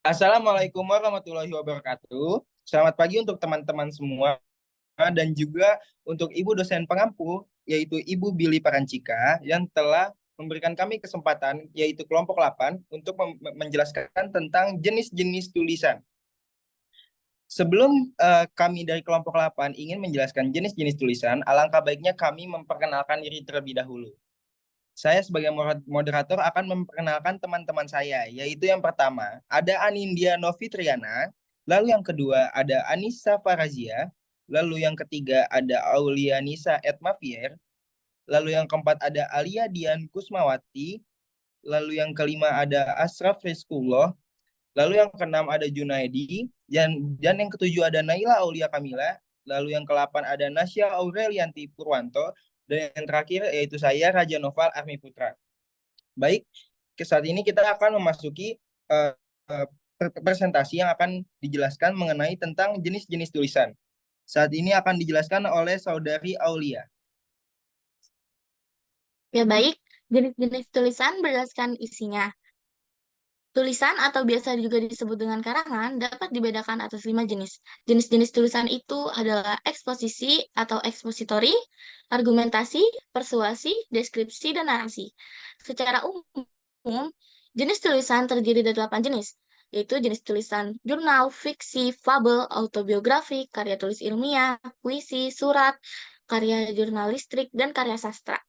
Assalamualaikum warahmatullahi wabarakatuh. Selamat pagi untuk teman-teman semua dan juga untuk Ibu dosen pengampu, yaitu Ibu Billy Parancika yang telah memberikan kami kesempatan, yaitu kelompok 8, untuk menjelaskan tentang jenis-jenis tulisan. Sebelum kami dari kelompok 8 ingin menjelaskan jenis-jenis tulisan, alangkah baiknya kami memperkenalkan diri terlebih dahulu. Saya sebagai moderator akan memperkenalkan teman-teman saya, yaitu yang pertama ada Anindya Novitriana, lalu yang kedua ada Anissa Farazia, lalu yang ketiga ada Aulianisa Etmafier, lalu yang keempat ada Alia Dian Kusmawati, lalu yang kelima ada Asraf Rizkullah, lalu yang keenam ada Junaidi, dan yang ketujuh ada Naila Aulia Kamila, lalu yang ke-8 ada Nasya Aurelianti Purwanto, dan yang terakhir yaitu saya Raja Noval Armi Putra. Baik, saat ini kita akan memasuki uh, uh, presentasi yang akan dijelaskan mengenai tentang jenis-jenis tulisan. Saat ini akan dijelaskan oleh Saudari Aulia. Ya baik, jenis-jenis tulisan berdasarkan isinya. Tulisan atau biasa juga disebut dengan karangan dapat dibedakan atas 5 jenis. Jenis-jenis tulisan itu adalah eksposisi atau ekspositori, argumentasi, persuasi, deskripsi, dan narasi. Secara umum, jenis tulisan terdiri dari 8 jenis, yaitu jenis tulisan jurnal, fiksi, fabel, autobiografi, karya tulis ilmiah, puisi, surat, karya jurnalistik, dan karya sastra.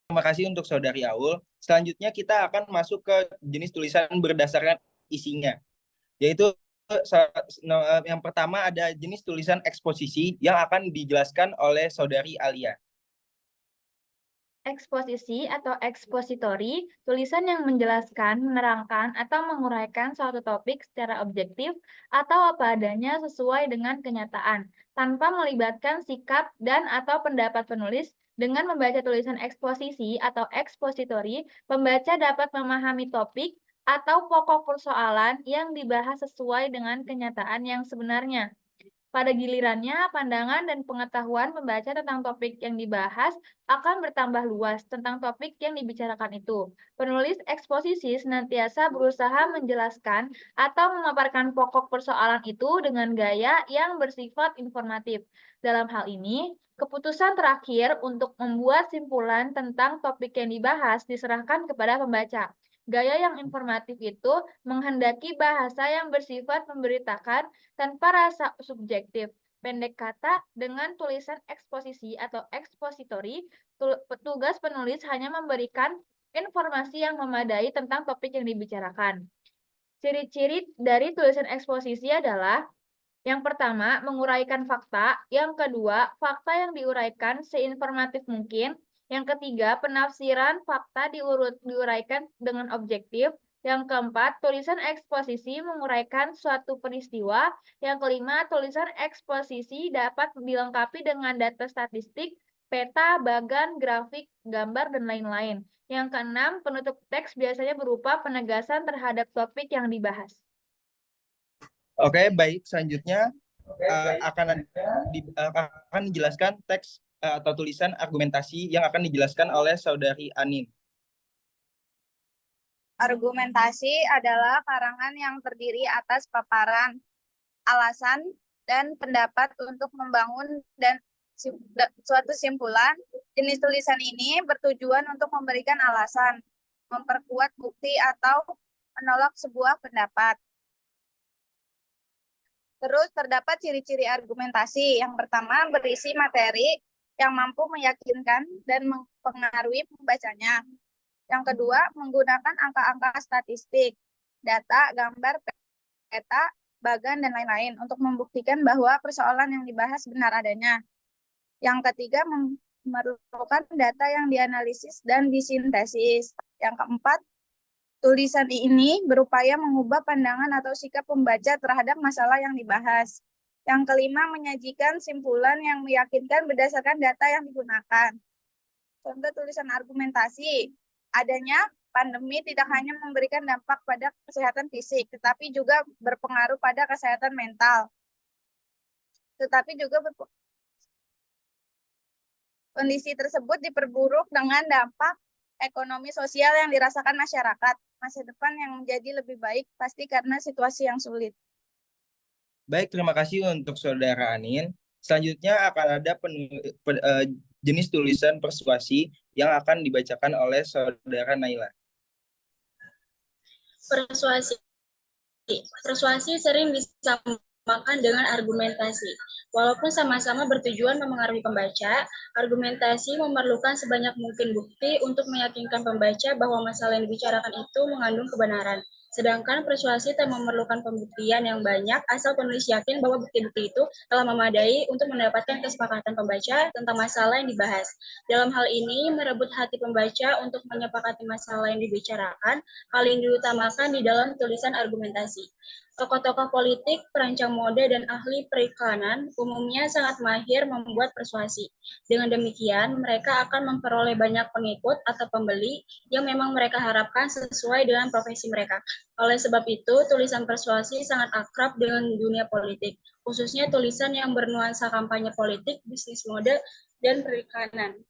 Terima kasih untuk Saudari Aul. Selanjutnya kita akan masuk ke jenis tulisan berdasarkan isinya, yaitu yang pertama ada jenis tulisan eksposisi yang akan dijelaskan oleh Saudari Alia. Eksposisi atau ekspositori, tulisan yang menjelaskan, menerangkan, atau menguraikan suatu topik secara objektif atau apa adanya sesuai dengan kenyataan, tanpa melibatkan sikap dan atau pendapat penulis. Dengan membaca tulisan eksposisi atau ekspositori, pembaca dapat memahami topik atau pokok persoalan yang dibahas sesuai dengan kenyataan yang sebenarnya. Pada gilirannya, pandangan dan pengetahuan pembaca tentang topik yang dibahas akan bertambah luas tentang topik yang dibicarakan itu. Penulis eksposisi senantiasa berusaha menjelaskan atau memaparkan pokok persoalan itu dengan gaya yang bersifat informatif. Dalam hal ini, keputusan terakhir untuk membuat simpulan tentang topik yang dibahas diserahkan kepada pembaca. Gaya yang informatif itu menghendaki bahasa yang bersifat memberitakan tanpa rasa subjektif. Pendek kata, dengan tulisan eksposisi atau ekspositori, tugas penulis hanya memberikan informasi yang memadai tentang topik yang dibicarakan. Ciri-ciri dari tulisan eksposisi adalah yang pertama, menguraikan fakta. Yang kedua, fakta yang diuraikan seinformatif mungkin. Yang ketiga, penafsiran fakta diuraikan dengan objektif. Yang keempat, tulisan eksposisi menguraikan suatu peristiwa. Yang kelima, tulisan eksposisi dapat dilengkapi dengan data statistik, peta, bagan, grafik, gambar, dan lain-lain. Yang keenam, penutup teks biasanya berupa penegasan terhadap topik yang dibahas. Oke, baik. Selanjutnya akan dijelaskan teks atau tulisan argumentasi yang akan dijelaskan oleh Saudari Anin. Argumentasi adalah karangan yang terdiri atas paparan, alasan, dan pendapat untuk membangun dan suatu simpulan. Jenis tulisan ini bertujuan untuk memberikan alasan, memperkuat bukti, atau menolak sebuah pendapat. Terus terdapat ciri-ciri argumentasi. Yang pertama, berisi materi yang mampu meyakinkan dan mempengaruhi pembacanya. Yang kedua, menggunakan angka-angka statistik, data, gambar, peta, bagan, dan lain-lain untuk membuktikan bahwa persoalan yang dibahas benar adanya. Yang ketiga, memerlukan data yang dianalisis dan disintesis. Yang keempat, tulisan ini berupaya mengubah pandangan atau sikap pembaca terhadap masalah yang dibahas. Yang kelima, menyajikan simpulan yang meyakinkan berdasarkan data yang digunakan. Contoh tulisan argumentasi, adanya pandemi tidak hanya memberikan dampak pada kesehatan fisik, tetapi juga berpengaruh pada kesehatan mental. Kondisi tersebut diperburuk dengan dampak ekonomi sosial yang dirasakan masyarakat. masa depan yang menjadi lebih baik, pasti karena situasi yang sulit. Baik, terima kasih untuk Saudara Anin. Selanjutnya akan ada jenis tulisan persuasi yang akan dibacakan oleh Saudara Naila. Persuasi. Persuasi sering disamakan dengan argumentasi. Walaupun sama-sama bertujuan memengaruhi pembaca, argumentasi memerlukan sebanyak mungkin bukti untuk meyakinkan pembaca bahwa masalah yang dibicarakan itu mengandung kebenaran. Sedangkan persuasi tak memerlukan pembuktian yang banyak, asal penulis yakin bahwa bukti-bukti itu telah memadai untuk mendapatkan kesepakatan pembaca tentang masalah yang dibahas. Dalam hal ini, merebut hati pembaca untuk menyepakati masalah yang dibicarakan paling diutamakan di dalam tulisan argumentasi. Tokoh-tokoh politik, perancang mode, dan ahli periklanan umumnya sangat mahir membuat persuasi. Dengan demikian, mereka akan memperoleh banyak pengikut atau pembeli yang memang mereka harapkan sesuai dengan profesi mereka. Oleh sebab itu, tulisan persuasi sangat akrab dengan dunia politik, khususnya tulisan yang bernuansa kampanye politik, bisnis mode, dan periklanan.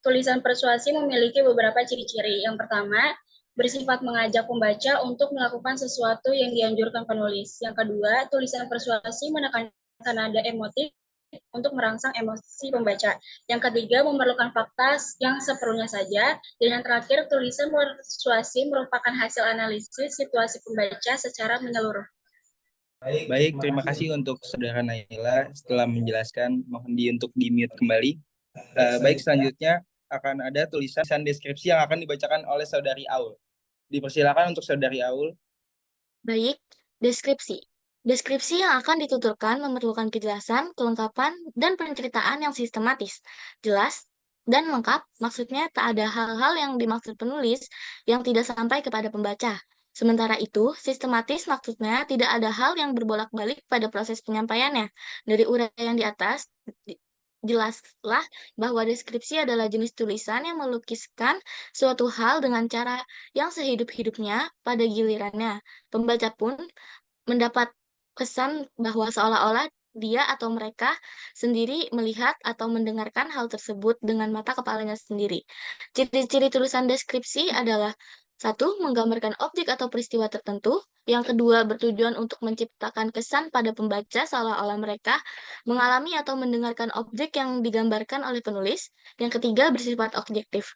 Tulisan persuasi memiliki beberapa ciri-ciri. Yang pertama, bersifat mengajak pembaca untuk melakukan sesuatu yang dianjurkan penulis. Yang kedua, tulisan persuasi menekankan nada emotif untuk merangsang emosi pembaca. Yang ketiga, memerlukan fakta yang seperlunya saja. Dan yang terakhir, tulisan persuasi merupakan hasil analisis situasi pembaca secara menyeluruh. Baik, terima kasih untuk Saudara Naila setelah menjelaskan. Mohon untuk di-mute kembali. Baik, selanjutnya akan ada tulisan deskripsi yang akan dibacakan oleh Saudari Aul. Dipersilakan untuk Saudari Aul. Baik, deskripsi. Deskripsi yang akan dituturkan memerlukan kejelasan, kelengkapan, dan penceritaan yang sistematis, jelas, dan lengkap. Maksudnya tak ada hal-hal yang dimaksud penulis yang tidak sampai kepada pembaca. Sementara itu, sistematis maksudnya tidak ada hal yang berbolak-balik pada proses penyampaiannya. Dari uraian di atas, jelaslah bahwa deskripsi adalah jenis tulisan yang melukiskan suatu hal dengan cara yang sehidup-hidupnya pada gilirannya. Pembaca pun mendapat kesan bahwa seolah-olah dia atau mereka sendiri melihat atau mendengarkan hal tersebut dengan mata kepalanya sendiri. Ciri-ciri tulisan deskripsi adalah: satu, menggambarkan objek atau peristiwa tertentu. Yang kedua, bertujuan untuk menciptakan kesan pada pembaca seolah-olah mereka mengalami atau mendengarkan objek yang digambarkan oleh penulis. Yang ketiga, bersifat objektif.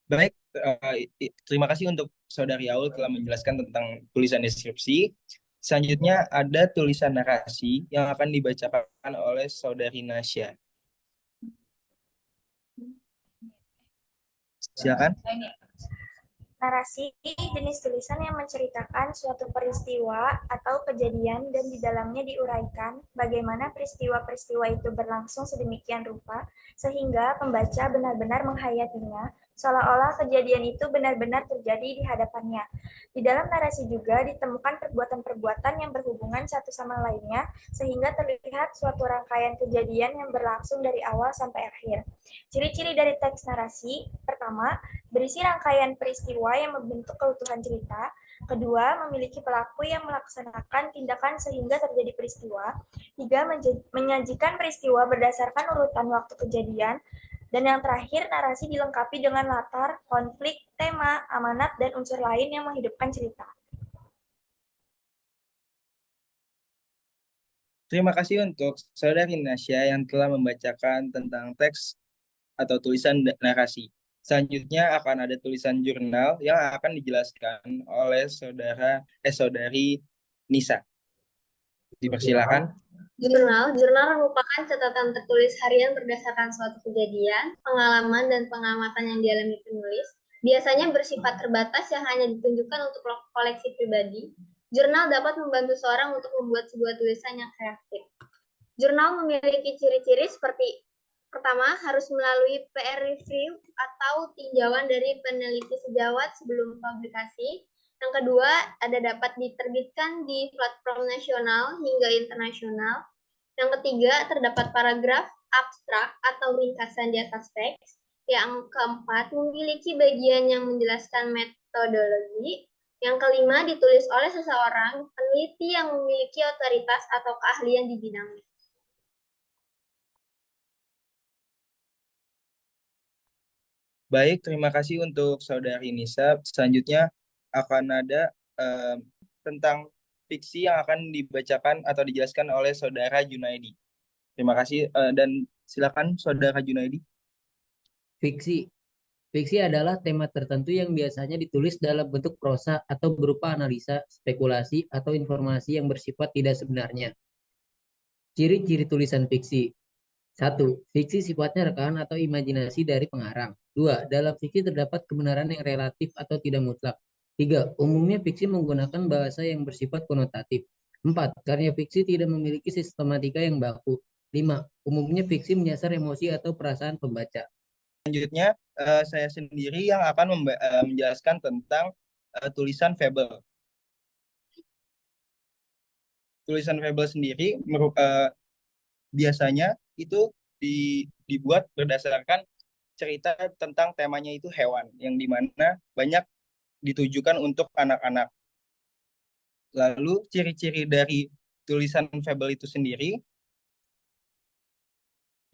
Baik, terima kasih untuk Saudari Aul telah menjelaskan tentang tulisan deskripsi. Selanjutnya ada tulisan narasi yang akan dibacakan oleh Saudari Nasya. Silakan. Narasi jenis tulisan yang menceritakan suatu peristiwa atau kejadian dan di dalamnya diuraikan bagaimana peristiwa-peristiwa itu berlangsung sedemikian rupa sehingga pembaca benar-benar menghayatinya seolah-olah kejadian itu benar-benar terjadi di hadapannya. Di dalam narasi juga ditemukan perbuatan-perbuatan yang berhubungan satu sama lainnya sehingga terlihat suatu rangkaian kejadian yang berlangsung dari awal sampai akhir. Ciri-ciri dari teks narasi: pertama, berisi rangkaian peristiwa yang membentuk keutuhan cerita. Kedua, memiliki pelaku yang melaksanakan tindakan sehingga terjadi peristiwa. Tiga, menyajikan peristiwa berdasarkan urutan waktu kejadian. Dan yang terakhir, narasi dilengkapi dengan latar, konflik, tema, amanat, dan unsur lain yang menghidupkan cerita. Terima kasih untuk Saudari Nasya yang telah membacakan tentang teks atau tulisan narasi. Selanjutnya akan ada tulisan jurnal yang akan dijelaskan oleh Saudari Nisa. Dipersilakan. Jurnal merupakan catatan tertulis harian berdasarkan suatu kejadian, pengalaman, dan pengamatan yang dialami penulis. Biasanya bersifat terbatas yang hanya ditunjukkan untuk koleksi pribadi. Jurnal dapat membantu seorang untuk membuat sebuah tulisan yang kreatif. Jurnal memiliki ciri-ciri seperti: pertama, harus melalui peer review atau tinjauan dari peneliti sejawat sebelum publikasi. Yang kedua, dapat diterbitkan di platform nasional hingga internasional. Yang ketiga, terdapat paragraf, abstrak, atau ringkasan di atas teks. Yang keempat, memiliki bagian yang menjelaskan metodologi. Yang kelima, ditulis oleh seseorang peneliti yang memiliki otoritas atau keahlian di bidangnya. Baik, terima kasih untuk Saudari Nisa. Selanjutnya akan ada tentang fiksi yang akan dibacakan atau dijelaskan oleh Saudara Junaidi. Terima kasih dan silakan Saudara Junaidi. Fiksi. Fiksi adalah tema tertentu yang biasanya ditulis dalam bentuk prosa atau berupa analisa, spekulasi, atau informasi yang bersifat tidak sebenarnya. Ciri-ciri tulisan fiksi. 1. Fiksi sifatnya rekaman atau imajinasi dari pengarang. 2. Dalam fiksi terdapat kebenaran yang relatif atau tidak mutlak. 3. Umumnya fiksi menggunakan bahasa yang bersifat konotatif. 4. Karya fiksi tidak memiliki sistematika yang baku. 5. Umumnya fiksi menyasar emosi atau perasaan pembaca. Selanjutnya, saya sendiri yang akan menjelaskan tentang tulisan fabel. Tulisan fabel sendiri biasanya itu dibuat berdasarkan cerita tentang temanya itu hewan, yang dimana banyak ditujukan untuk anak-anak. Lalu ciri-ciri dari tulisan fabel itu sendiri,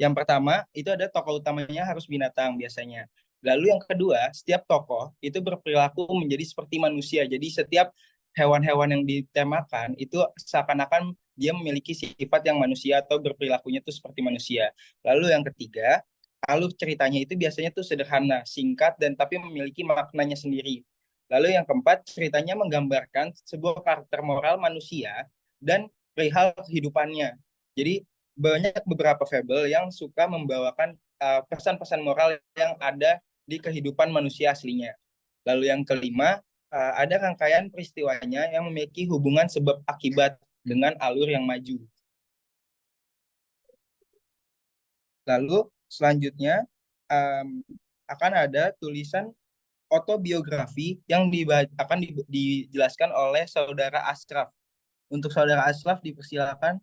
yang pertama itu ada tokoh utamanya harus binatang biasanya. Lalu yang kedua, setiap tokoh itu berperilaku menjadi seperti manusia. Jadi setiap hewan-hewan yang ditemakan itu seakan-akan dia memiliki sifat yang manusia atau berperilakunya itu seperti manusia. Lalu yang ketiga, alur ceritanya itu biasanya tuh sederhana, singkat, dan tapi memiliki maknanya sendiri. Lalu yang keempat, ceritanya menggambarkan sebuah karakter moral manusia dan perihal kehidupannya. Jadi banyak beberapa fabel yang suka membawakan pesan-pesan moral yang ada di kehidupan manusia aslinya. Lalu yang kelima, ada rangkaian peristiwanya yang memiliki hubungan sebab akibat dengan alur yang maju. Lalu selanjutnya akan ada tulisan autobiografi yang akan dijelaskan oleh Saudara Ashraf. Untuk Saudara Ashraf dipersilakan.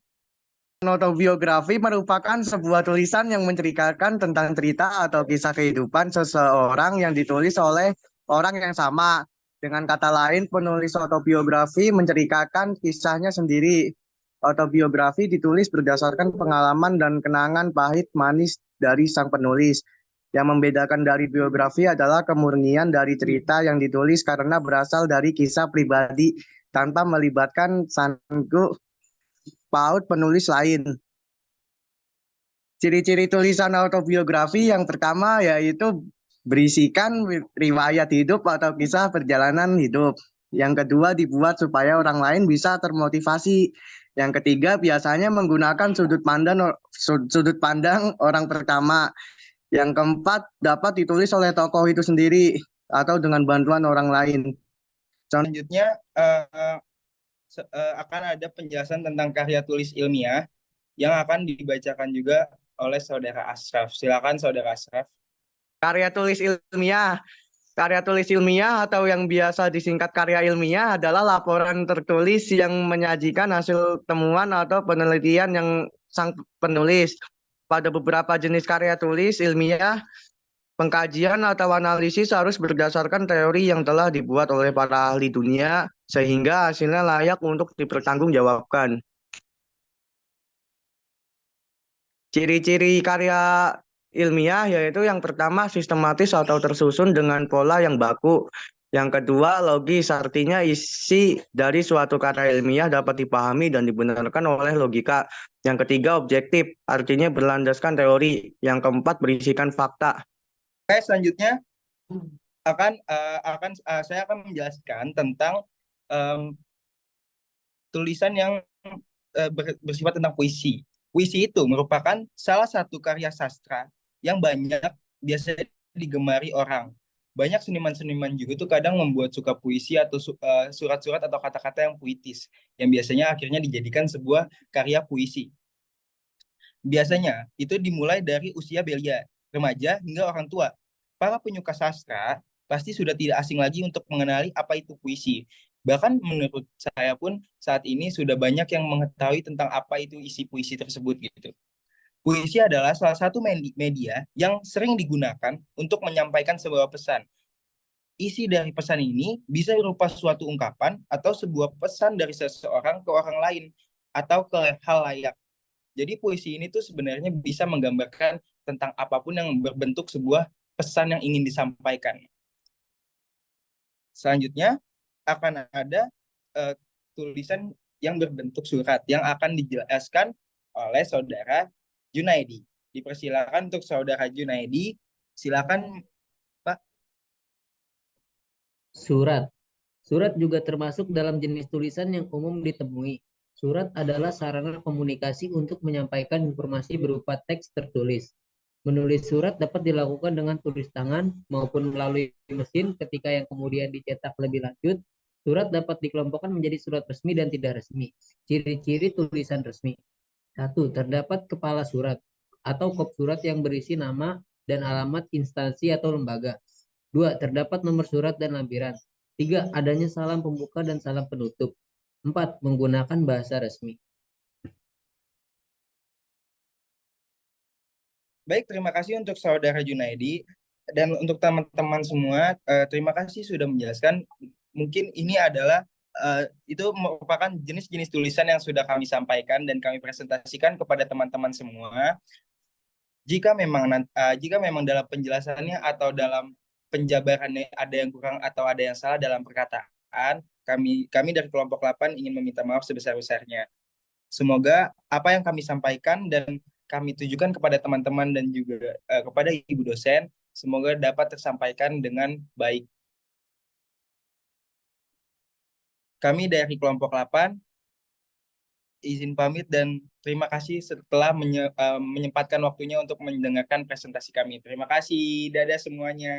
Autobiografi merupakan sebuah tulisan yang menceritakan tentang cerita atau kisah kehidupan seseorang yang ditulis oleh orang yang sama. Dengan kata lain, penulis autobiografi menceritakan kisahnya sendiri. Autobiografi ditulis berdasarkan pengalaman dan kenangan pahit manis dari sang penulis. Yang membedakan dari biografi adalah kemurnian dari cerita yang ditulis karena berasal dari kisah pribadi tanpa melibatkan sanggup paut penulis lain. Ciri-ciri tulisan autobiografi yang pertama yaitu berisikan riwayat hidup atau kisah perjalanan hidup. Yang kedua dibuat supaya orang lain bisa termotivasi. Yang ketiga biasanya menggunakan sudut pandang orang pertama. Yang keempat dapat ditulis oleh tokoh itu sendiri atau dengan bantuan orang lain. Selanjutnya akan ada penjelasan tentang karya tulis ilmiah yang akan dibacakan juga oleh Saudara Ashraf. Silakan Saudara Ashraf. Karya tulis ilmiah. Karya tulis ilmiah atau yang biasa disingkat karya ilmiah adalah laporan tertulis yang menyajikan hasil temuan atau penelitian yang sang penulis. Pada beberapa jenis karya tulis ilmiah, pengkajian atau analisis harus berdasarkan teori yang telah dibuat oleh para ahli dunia, sehingga hasilnya layak untuk dipertanggungjawabkan. Ciri-ciri karya ilmiah yaitu yang pertama sistematis atau tersusun dengan pola yang baku. Yang kedua logis, artinya isi dari suatu karya ilmiah dapat dipahami dan dibenarkan oleh logika. Yang ketiga objektif, artinya berlandaskan teori. Yang keempat berisikan fakta. Oke, selanjutnya saya akan menjelaskan tentang tulisan yang bersifat tentang puisi. Puisi itu merupakan salah satu karya sastra yang banyak biasanya digemari orang. Banyak seniman-seniman juga tuh kadang membuat suka puisi atau surat-surat atau kata-kata yang puitis, yang biasanya akhirnya dijadikan sebuah karya puisi. Biasanya itu dimulai dari usia belia, remaja hingga orang tua. Para penyuka sastra pasti sudah tidak asing lagi untuk mengenali apa itu puisi. Bahkan menurut saya pun saat ini sudah banyak yang mengetahui tentang apa itu isi puisi tersebut gitu. Puisi adalah salah satu media yang sering digunakan untuk menyampaikan sebuah pesan. Isi dari pesan ini bisa berupa suatu ungkapan atau sebuah pesan dari seseorang ke orang lain atau ke hal layak. Jadi puisi ini tuh sebenarnya bisa menggambarkan tentang apapun yang berbentuk sebuah pesan yang ingin disampaikan. Selanjutnya akan ada tulisan yang berbentuk surat yang akan dijelaskan oleh Saudara Junaidi. Dipersilakan untuk Saudara Junaidi. Silakan, Pak. Surat. Surat juga termasuk dalam jenis tulisan yang umum ditemui. Surat adalah sarana komunikasi untuk menyampaikan informasi berupa teks tertulis. Menulis surat dapat dilakukan dengan tulis tangan maupun melalui mesin ketika yang kemudian dicetak lebih lanjut. Surat dapat dikelompokkan menjadi surat resmi dan tidak resmi. Ciri-ciri tulisan resmi. 1. Terdapat kepala surat atau kop surat yang berisi nama dan alamat instansi atau lembaga. 2. Terdapat nomor surat dan lampiran. 3. Adanya salam pembuka dan salam penutup. 4. Menggunakan bahasa resmi. Baik, terima kasih untuk Saudara Junaidi. Dan untuk teman-teman semua, terima kasih sudah menjelaskan. Mungkin ini adalah itu merupakan jenis-jenis tulisan yang sudah kami sampaikan dan kami presentasikan kepada teman-teman semua. Jika memang dalam penjelasannya atau dalam penjabarannya ada yang kurang atau ada yang salah dalam perkataan, kami dari kelompok 8 ingin meminta maaf sebesar-besarnya. Semoga apa yang kami sampaikan dan kami tujukan kepada teman-teman dan juga kepada Ibu dosen, semoga dapat tersampaikan dengan baik. Kami dari kelompok 8 izin pamit dan terima kasih setelah menyempatkan waktunya untuk mendengarkan presentasi kami. Terima kasih. Dadah semuanya.